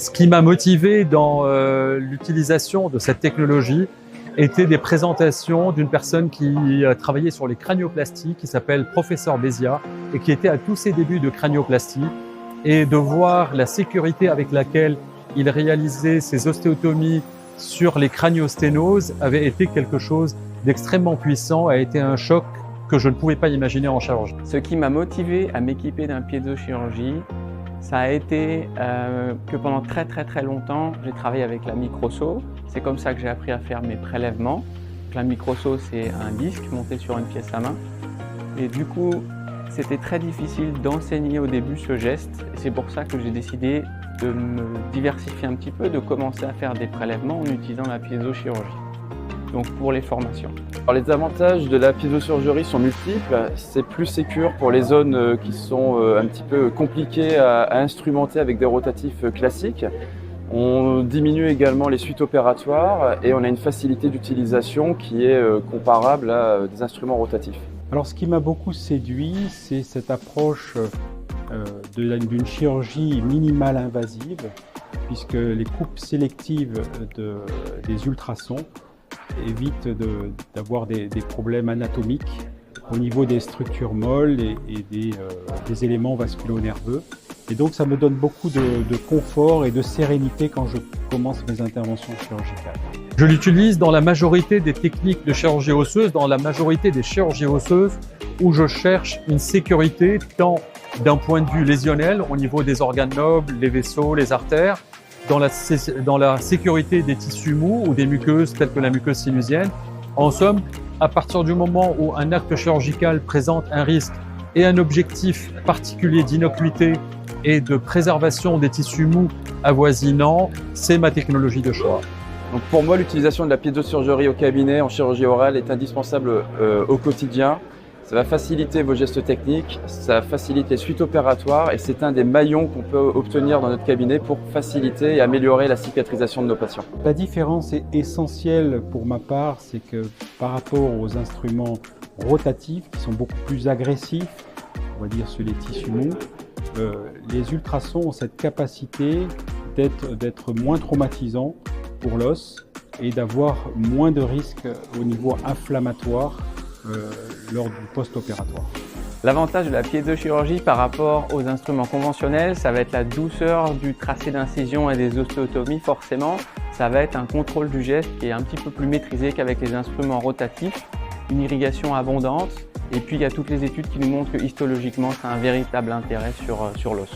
Ce qui m'a motivé dans l'utilisation de cette technologie étaient des présentations d'une personne qui travaillait sur les cranioplasties, qui s'appelle Professeur Bézia et qui était à tous ses débuts de cranioplastie, et de voir la sécurité avec laquelle il réalisait ses ostéotomies sur les craniosténoses avait été quelque chose d'extrêmement puissant, a été un choc que je ne pouvais pas imaginer en chirurgie. Ce qui m'a motivé à m'équiper d'un piezochirurgie, ça a été que pendant très longtemps, j'ai travaillé avec la microsaut. C'est comme ça que j'ai appris à faire mes prélèvements. La microsaut, c'est un disque monté sur une pièce à main. Et du coup, c'était très difficile d'enseigner au début ce geste. Et c'est pour ça que j'ai décidé de me diversifier un petit peu, de commencer à faire des prélèvements en utilisant la piezochirurgie. Donc pour les formations. Alors les avantages de la piezochirurgie sont multiples. C'est plus sécure pour les zones qui sont un petit peu compliquées à instrumenter avec des rotatifs classiques. On diminue également les suites opératoires et on a une facilité d'utilisation qui est comparable à des instruments rotatifs. Alors ce qui m'a beaucoup séduit, c'est cette approche d'une chirurgie minimale invasive, puisque les coupes sélectives des ultrasons évite d'avoir des problèmes anatomiques au niveau des structures molles et des éléments vasculo-nerveux. Et donc ça me donne beaucoup de confort et de sérénité quand je commence mes interventions chirurgicales. Je l'utilise dans la majorité des techniques de chirurgie osseuse, dans la majorité des chirurgies osseuses où je cherche une sécurité tant d'un point de vue lésionnel au niveau des organes nobles, les vaisseaux, les artères, dans la sécurité des tissus mous ou des muqueuses telles que la muqueuse sinusienne. En somme, à partir du moment où un acte chirurgical présente un risque et un objectif particulier d'innocuité et de préservation des tissus mous avoisinants, c'est ma technologie de choix. Donc pour moi, l'utilisation de la piezochirurgie au cabinet en chirurgie orale est indispensable au quotidien. Ça va faciliter vos gestes techniques, ça facilite les suites opératoires et c'est un des maillons qu'on peut obtenir dans notre cabinet pour faciliter et améliorer la cicatrisation de nos patients. La différence est essentielle pour ma part, c'est que par rapport aux instruments rotatifs qui sont beaucoup plus agressifs, on va dire sur les tissus mous, les ultrasons ont cette capacité d'être moins traumatisants pour l'os et d'avoir moins de risques au niveau inflammatoire lors du post-opératoire. L'avantage de la piezochirurgie par rapport aux instruments conventionnels, ça va être la douceur du tracé d'incision et des ostéotomies forcément. Ça va être un contrôle du geste qui est un petit peu plus maîtrisé qu'avec les instruments rotatifs, une irrigation abondante et puis il y a toutes les études qui nous montrent que histologiquement ça a un véritable intérêt sur l'os.